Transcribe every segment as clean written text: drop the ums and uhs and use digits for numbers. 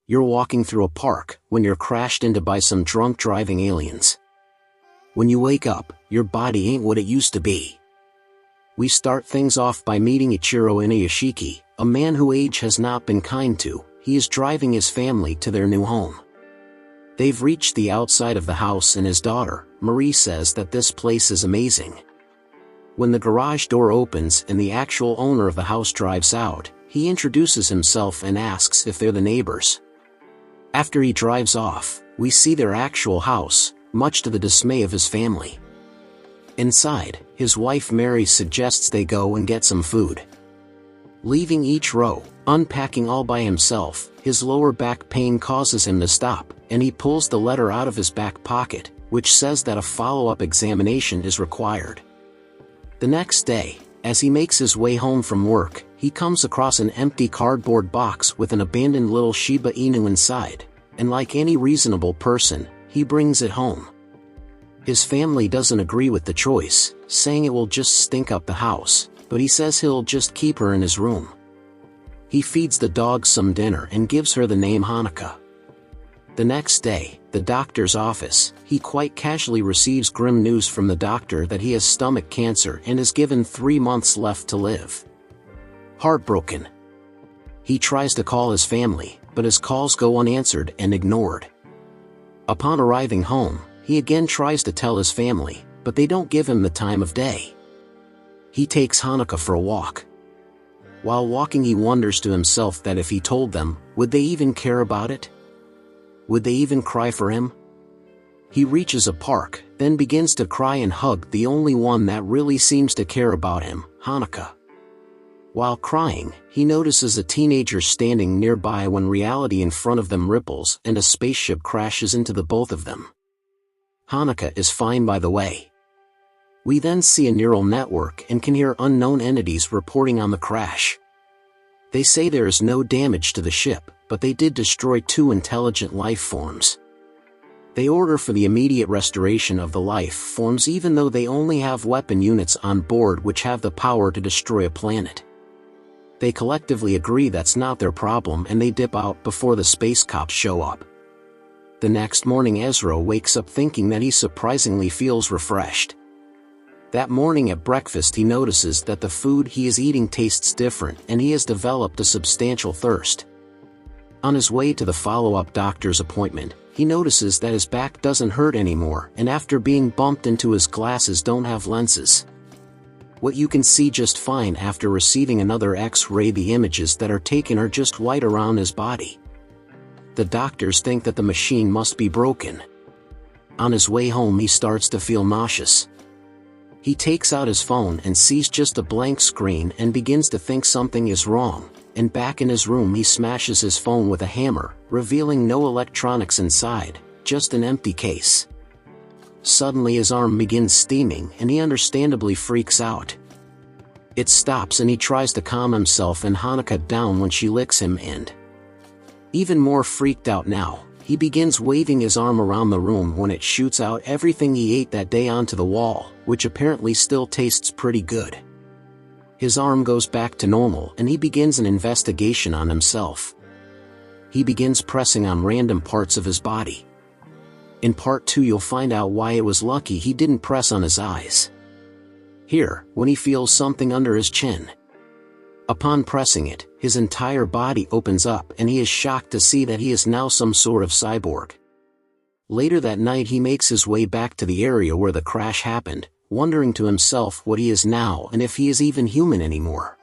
You're walking through a park when you're crashed into by some drunk driving aliens. When you wake up, your body ain't what it used to be. We start things off by meeting Ichiro Inuyashiki, a man who age has not been kind to. He is driving his family to their new home. They've reached the outside of the house and his daughter, Marie, says that this place is amazing. When the garage door opens and the actual owner of the house drives out, he introduces himself and asks if they're the neighbors. After he drives off, we see their actual house, much to the dismay of his family. Inside, his wife Mary suggests they go and get some food. Leaving each row, unpacking all by himself, his lower back pain causes him to stop, and he pulls the letter out of his back pocket, which says that a follow-up examination is required. The next day, as he makes his way home from work, he comes across an empty cardboard box with an abandoned little Shiba Inu inside, and like any reasonable person, he brings it home. His family doesn't agree with the choice, saying it will just stink up the house, but he says he'll just keep her in his room. He feeds the dog some dinner and gives her the name Hanuka. The next day, the doctor's office, he quite casually receives grim news from the doctor that he has stomach cancer and is given 3 months left to live. Heartbroken, he tries to call his family, but his calls go unanswered and ignored. Upon arriving home, he again tries to tell his family, but they don't give him the time of day. He takes Hanuka for a walk. While walking, he wonders to himself that if he told them, would they even care about it? Would they even cry for him? He reaches a park, then begins to cry and hug the only one that really seems to care about him, Hanuka. While crying, he notices a teenager standing nearby when reality in front of them ripples and a spaceship crashes into the both of them. Hanuka is fine, by the way. We then see a neural network and can hear unknown entities reporting on the crash. They say there is no damage to the ship, but they did destroy 2 intelligent life forms. They order for the immediate restoration of the life forms even though they only have weapon units on board which have the power to destroy a planet. They collectively agree that's not their problem and they dip out before the space cops show up. The next morning, Ezra wakes up thinking that he surprisingly feels refreshed. That morning at breakfast, he notices that the food he is eating tastes different and he has developed a substantial thirst. On his way to the follow-up doctor's appointment, he notices that his back doesn't hurt anymore, and after being bumped into, his glasses don't have lenses. What you can see just fine after receiving another X-ray, the images that are taken are just white around his body. The doctors think that the machine must be broken. On his way home, he starts to feel nauseous. He takes out his phone and sees just a blank screen and begins to think something is wrong, and back in his room he smashes his phone with a hammer, revealing no electronics inside, just an empty case. Suddenly his arm begins steaming and he understandably freaks out. It stops and he tries to calm himself and Hanuka down when she licks him, and even more freaked out now, he begins waving his arm around the room when it shoots out everything he ate that day onto the wall, which apparently still tastes pretty good. His arm goes back to normal and he begins an investigation on himself. He begins pressing on random parts of his body. In part 2 you'll find out why it was lucky he didn't press on his eyes. Here, when he feels something under his chin. Upon pressing it, his entire body opens up and he is shocked to see that he is now some sort of cyborg. Later that night he makes his way back to the area where the crash happened, wondering to himself what he is now and if he is even human anymore.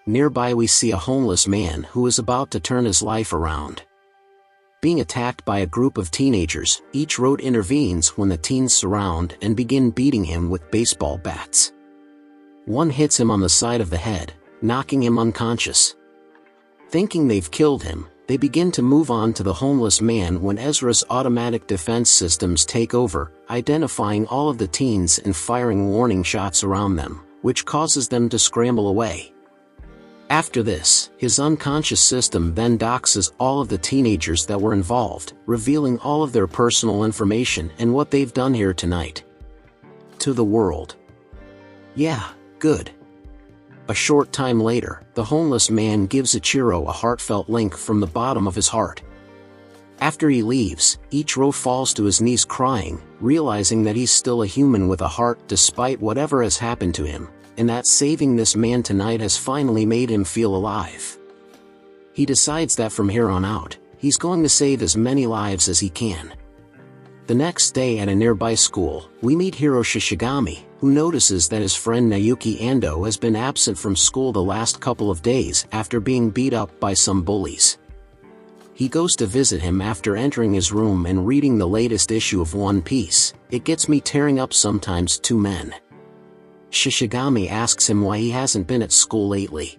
Nearby we see a homeless man who is about to turn his life around. Being attacked by a group of teenagers, each road intervenes when the teens surround and begin beating him with baseball bats. One hits him on the side of the head, knocking him unconscious. Thinking they've killed him, they begin to move on to the homeless man when Ezra's automatic defense systems take over, identifying all of the teens and firing warning shots around them, which causes them to scramble away. After this, his unconscious system then doxes all of the teenagers that were involved, revealing all of their personal information and what they've done here tonight to the world. Yeah, good. A short time later, the homeless man gives Ichiro a heartfelt link from the bottom of his heart. After he leaves, Ichiro falls to his knees crying, realizing that he's still a human with a heart despite whatever has happened to him, and that saving this man tonight has finally made him feel alive. He decides that from here on out, he's going to save as many lives as he can. The next day at a nearby school, we meet Hiro Shishigami, who notices that his friend Naoki Ando has been absent from school the last couple of days after being beat up by some bullies. He goes to visit him after entering his room and reading the latest issue of One Piece. It gets me tearing up sometimes two men. Shishigami asks him why he hasn't been at school lately,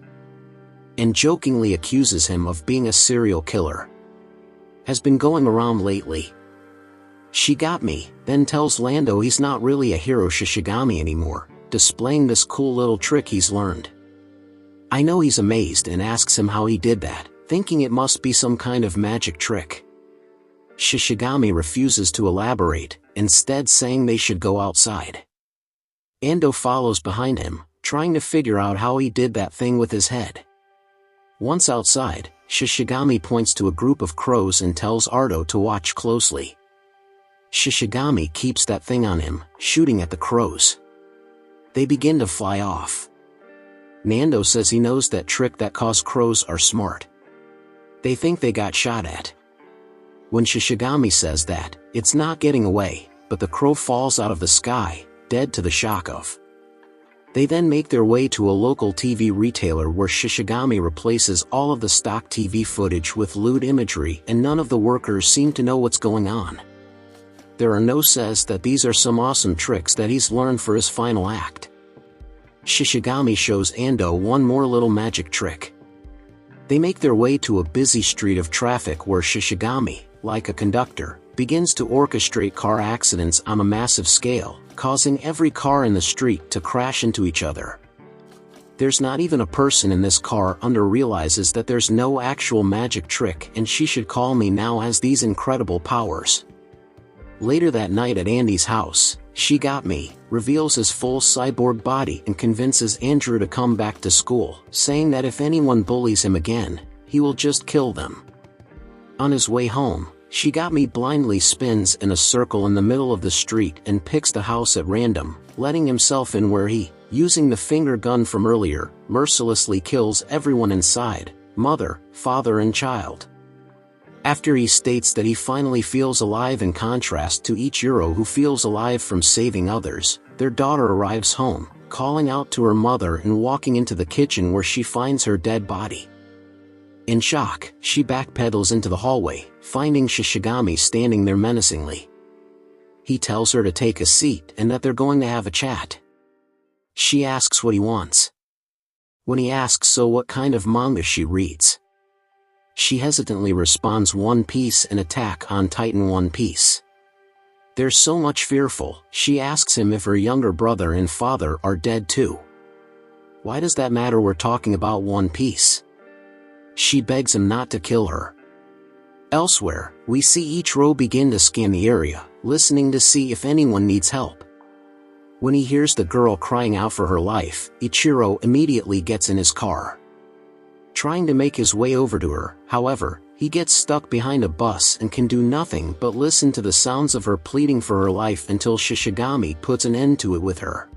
and jokingly accuses him of being a serial killer. Has been going around lately. Shigami then tells Lando he's not really a Hiro Shishigami anymore, displaying this cool little trick he's learned. I know he's amazed and asks him how he did that, thinking it must be some kind of magic trick. Shishigami refuses to elaborate, instead saying they should go outside. Ando follows behind him, trying to figure out how he did that thing with his head. Once outside, Shishigami points to a group of crows and tells Ardo to watch closely. Shishigami keeps that thing on him, shooting at the crows. They begin to fly off. Nando says he knows that trick that cause crows are smart. They think they got shot at. When Shishigami says that, it's not getting away, but the crow falls out of the sky, dead to the shock of. They then make their way to a local TV retailer where Shishigami replaces all of the stock TV footage with lewd imagery, and none of the workers seem to know what's going on. There are no says that these are some awesome tricks that he's learned for his final act. Shishigami shows Ando one more little magic trick. They make their way to a busy street of traffic where Shishigami, like a conductor, begins to orchestrate car accidents on a massive scale, causing every car in the street to crash into each other. There's not even a person in this car. Ando realizes that there's no actual magic trick and she should call me now has these incredible powers. Later that night at Andy's house, Shigami reveals his full cyborg body and convinces Andrew to come back to school, saying that if anyone bullies him again, he will just kill them. On his way home, Shigami blindly spins in a circle in the middle of the street and picks the house at random, letting himself in where he, using the finger gun from earlier, mercilessly kills everyone inside, mother, father and child. After he states that he finally feels alive in contrast to Ichiro who feels alive from saving others, their daughter arrives home, calling out to her mother and walking into the kitchen where she finds her dead body. In shock, she backpedals into the hallway, finding Shishigami standing there menacingly. He tells her to take a seat and that they're going to have a chat. She asks what he wants. When he asks so what kind of manga she reads, she hesitantly responds One Piece and Attack on Titan One Piece. There's so much fearful, she asks him if her younger brother and father are dead too. Why does that matter, we're talking about One Piece? She begs him not to kill her. Elsewhere, we see Ichiro begin to scan the area, listening to see if anyone needs help. When he hears the girl crying out for her life, Ichiro immediately gets in his car. Trying to make his way over to her, however, he gets stuck behind a bus and can do nothing but listen to the sounds of her pleading for her life until Shishigami puts an end to it with her.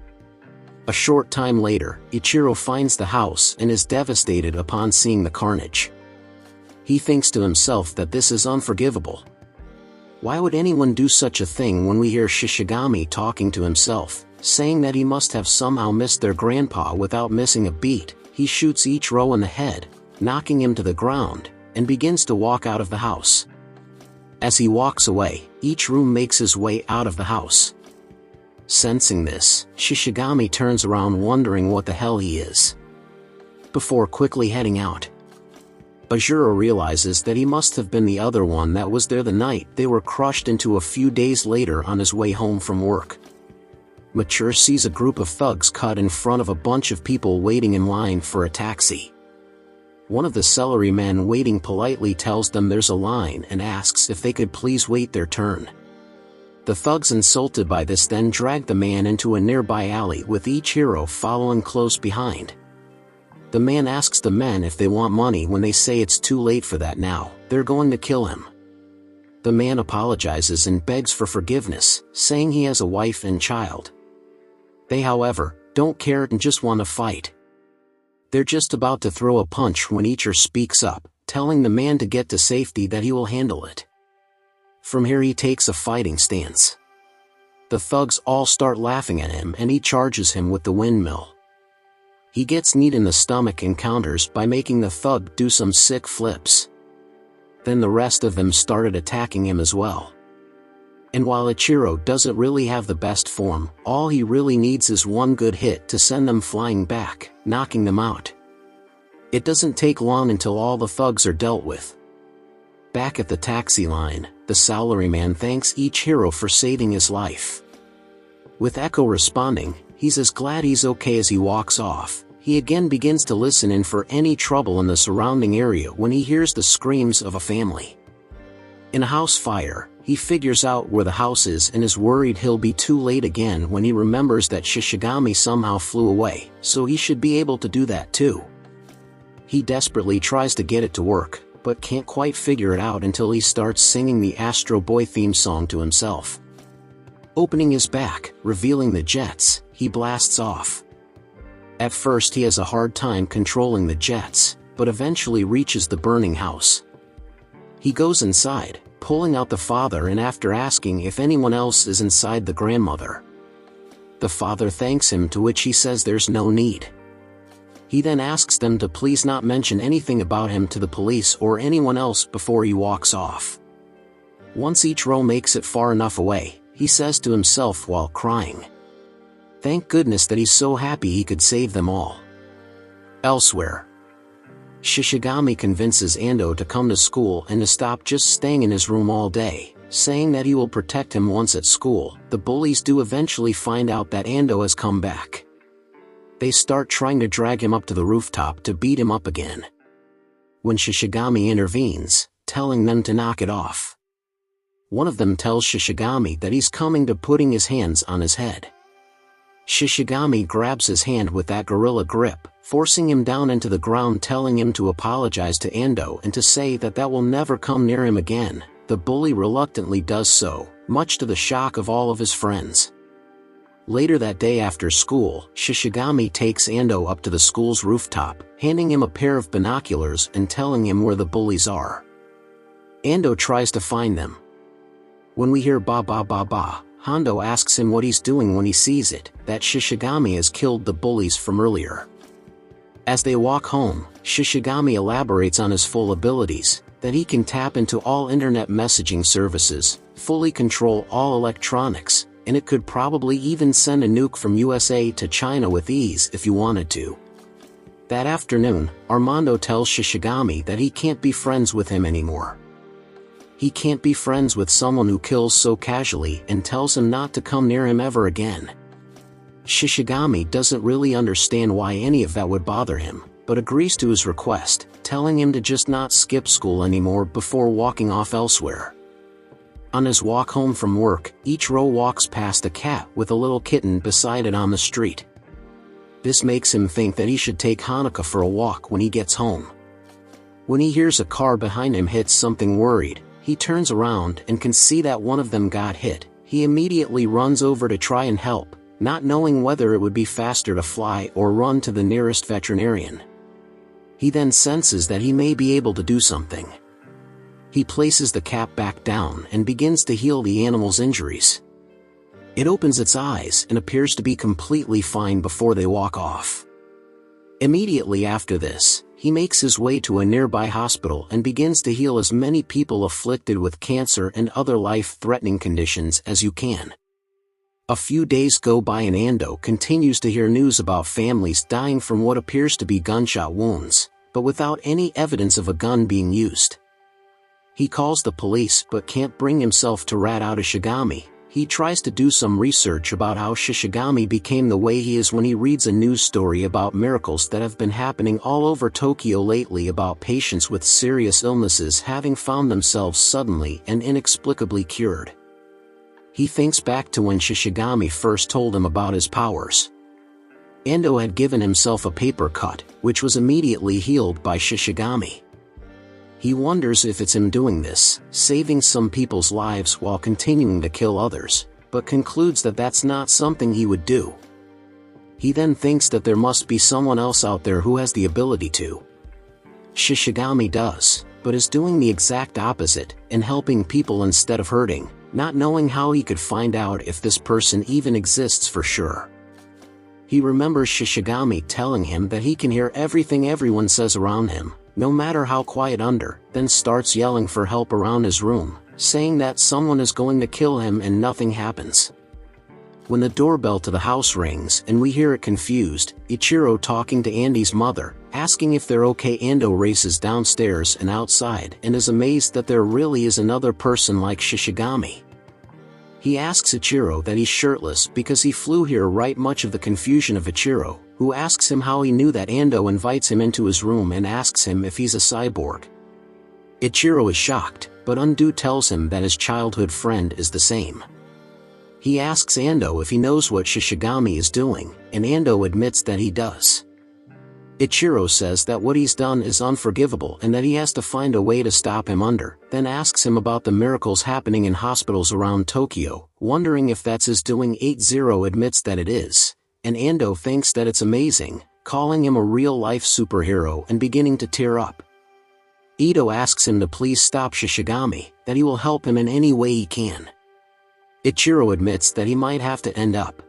A short time later, Ichiro finds the house and is devastated upon seeing the carnage. He thinks to himself that this is unforgivable. Why would anyone do such a thing? When we hear Shishigami talking to himself, saying that he must have somehow missed their grandpa without missing a beat, he shoots Ichiro in the head, knocking him to the ground, and begins to walk out of the house. As he walks away, Ichiro makes his way out of the house. Sensing this, Shishigami turns around wondering what the hell he is, before quickly heading out. Bajuro realizes that he must have been the other one that was there the night they were crushed into a few days later on his way home from work. Mature sees a group of thugs cut in front of a bunch of people waiting in line for a taxi. One of the celery men waiting politely tells them there's a line and asks if they could please wait their turn. The thugs, insulted by this, then drag the man into a nearby alley with Ichiro following close behind. The man asks the men if they want money. When they say it's too late for that now, they're going to kill him. The man apologizes and begs for forgiveness, saying he has a wife and child. They, however, don't care and just want to fight. They're just about to throw a punch when Ichiro speaks up, telling the man to get to safety, that he will handle it. From here he takes a fighting stance. The thugs all start laughing at him and he charges him with the windmill. He gets kneed in the stomach and counters by making the thug do some sick flips. Then the rest of them started attacking him as well. And while Ichiro doesn't really have the best form, all he really needs is one good hit to send them flying back, knocking them out. It doesn't take long until all the thugs are dealt with. Back at the taxi line, the salaryman thanks Ichiro for saving his life. With Echo responding, he's as glad he's okay as he walks off. He again begins to listen in for any trouble in the surrounding area when he hears the screams of a family. In a house fire, he figures out where the house is and is worried he'll be too late again when he remembers that Shishigami somehow flew away, so he should be able to do that too. He desperately tries to get it to work, but can't quite figure it out until he starts singing the Astro Boy theme song to himself. Opening his back, revealing the jets, he blasts off. At first he has a hard time controlling the jets, but eventually reaches the burning house. He goes inside, pulling out the father, and after asking if anyone else is inside, the grandmother. The father thanks him, to which he says there's no need. He then asks them to please not mention anything about him to the police or anyone else before he walks off. Once Ichiro makes it far enough away, he says to himself while crying, "Thank goodness that he's so happy he could save them all." Elsewhere, Shishigami convinces Ando to come to school and to stop just staying in his room all day, saying that he will protect him once at school. The bullies do eventually find out that Ando has come back. They start trying to drag him up to the rooftop to beat him up again. When Shishigami intervenes, telling them to knock it off. One of them tells Shishigami that he's coming to putting his hands on his head. Shishigami grabs his hand with that gorilla grip, forcing him down into the ground, telling him to apologize to Ando and to say that will never come near him again. The bully reluctantly does so, much to the shock of all of his friends. Later that day after school, Shishigami takes Ando up to the school's rooftop, handing him a pair of binoculars and telling him where the bullies are. Ando tries to find them. When we hear ba ba ba ba, Hondo asks him what he's doing when he sees it, that Shishigami has killed the bullies from earlier. As they walk home, Shishigami elaborates on his full abilities, that he can tap into all internet messaging services, fully control all electronics, and it could probably even send a nuke from USA to China with ease if you wanted to. That afternoon, Armando tells Shishigami that he can't be friends with him anymore. He can't be friends with someone who kills so casually, and tells him not to come near him ever again. Shishigami doesn't really understand why any of that would bother him, but agrees to his request, telling him to just not skip school anymore before walking off elsewhere. On his walk home from work, Ichiro walks past a cat with a little kitten beside it on the street. This makes him think that he should take Hanukkah for a walk when he gets home. When he hears a car behind him hit something, worried, he turns around and can see that one of them got hit. He immediately runs over to try and help, not knowing whether it would be faster to fly or run to the nearest veterinarian. He then senses that he may be able to do something. He places the cat back down and begins to heal the animal's injuries. It opens its eyes and appears to be completely fine before they walk off. Immediately after this, he makes his way to a nearby hospital and begins to heal as many people afflicted with cancer and other life-threatening conditions as you can. A few days go by and Ando continues to hear news about families dying from what appears to be gunshot wounds, but without any evidence of a gun being used. He calls the police but can't bring himself to rat out Shishigami. He tries to do some research about how Shishigami became the way he is when he reads a news story about miracles that have been happening all over Tokyo lately about patients with serious illnesses having found themselves suddenly and inexplicably cured. He thinks back to when Shishigami first told him about his powers. Endo had given himself a paper cut, which was immediately healed by Shishigami. He wonders if it's him doing this, saving some people's lives while continuing to kill others, but concludes that that's not something he would do. He then thinks that there must be someone else out there who has the ability to. Shishigami does, but is doing the exact opposite, and helping people instead of hurting, not knowing how he could find out if this person even exists for sure. He remembers Shishigami telling him that he can hear everything everyone says around him, no matter how quiet then starts yelling for help around his room, saying that someone is going to kill him and nothing happens. When the doorbell to the house rings and we hear it confused, Ichiro talking to Andy's mother, asking if they're okay. Endo races downstairs and outside and is amazed that there really is another person like Shishigami. He asks Ichiro that he's shirtless because he flew here, right? Much of the confusion of Ichiro, who asks him how he knew that. Endo invites him into his room and asks him if he's a cyborg. Ichiro is shocked, but Endo tells him that his childhood friend is the same. He asks Endo if he knows what Shishigami is doing, and Endo admits that he does. Ichiro says that what he's done is unforgivable and that he has to find a way to stop him. Then asks him about the miracles happening in hospitals around Tokyo, wondering if that's his doing. 80 admits that it is, and Endo thinks that it's amazing, calling him a real-life superhero and beginning to tear up. Ito asks him to please stop Shishigami, that he will help him in any way he can. Ichiro admits that he might have to end up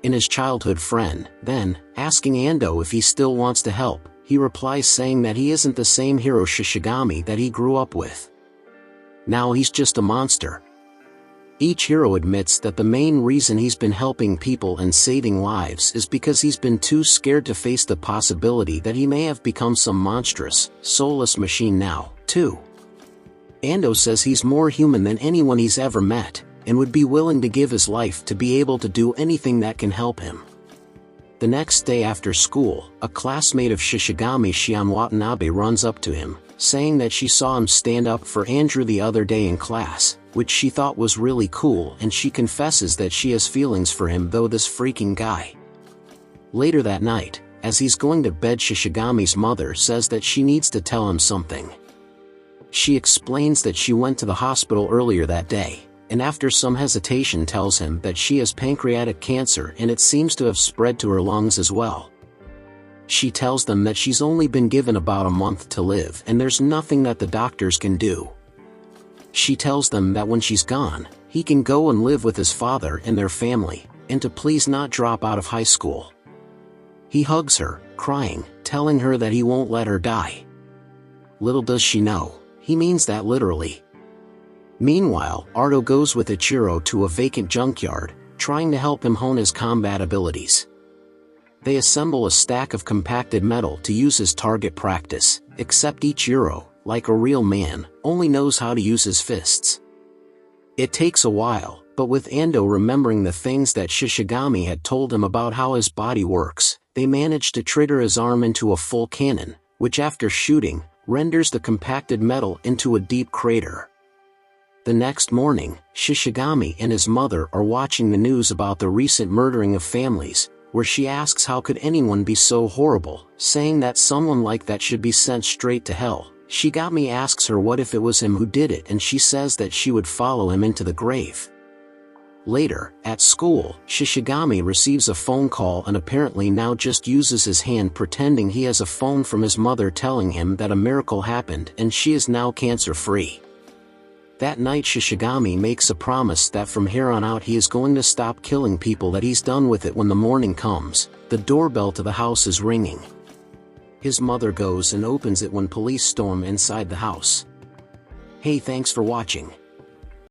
in his childhood friend, then, asking Endo if he still wants to help, he replies saying that he isn't the same hero Shishigami that he grew up with. Now he's just a monster. Each hero admits that the main reason he's been helping people and saving lives is because he's been too scared to face the possibility that he may have become some monstrous, soulless machine now, too. Endo says he's more human than anyone he's ever met, and would be willing to give his life to be able to do anything that can help him. The next day after school, a classmate of Shishigami, Shion Watanabe, runs up to him, saying that she saw him stand up for Andrew the other day in class, which she thought was really cool, and she confesses that she has feelings for him, though this freaking guy. Later that night, as he's going to bed, Shishigami's mother says that she needs to tell him something. She explains that she went to the hospital earlier that day, and after some hesitation tells him that she has pancreatic cancer and it seems to have spread to her lungs as well. She tells them that she's only been given about a month to live and there's nothing that the doctors can do. She tells them that when she's gone, he can go and live with his father and their family, and to please not drop out of high school. He hugs her, crying, telling her that he won't let her die. Little does she know, he means that literally. Meanwhile, Ardo goes with Ichiro to a vacant junkyard, trying to help him hone his combat abilities. They assemble a stack of compacted metal to use as target practice, except Ichiro, like a real man, only knows how to use his fists. It takes a while, but with Endo remembering the things that Shishigami had told him about how his body works, they manage to trigger his arm into a full cannon, which after shooting, renders the compacted metal into a deep crater. The next morning, Shishigami and his mother are watching the news about the recent murdering of families, where she asks how could anyone be so horrible, saying that someone like that should be sent straight to hell. Shigami asks her what if it was him who did it, and she says that she would follow him into the grave. Later, at school, Shishigami receives a phone call and apparently now just uses his hand, pretending he has a phone from his mother telling him that a miracle happened and she is now cancer-free. That night Shishigami makes a promise that from here on out he is going to stop killing people, that he's done with it. When the morning comes, the doorbell to the house is ringing. His mother goes and opens it when police storm inside the house. Hey, thanks for watching.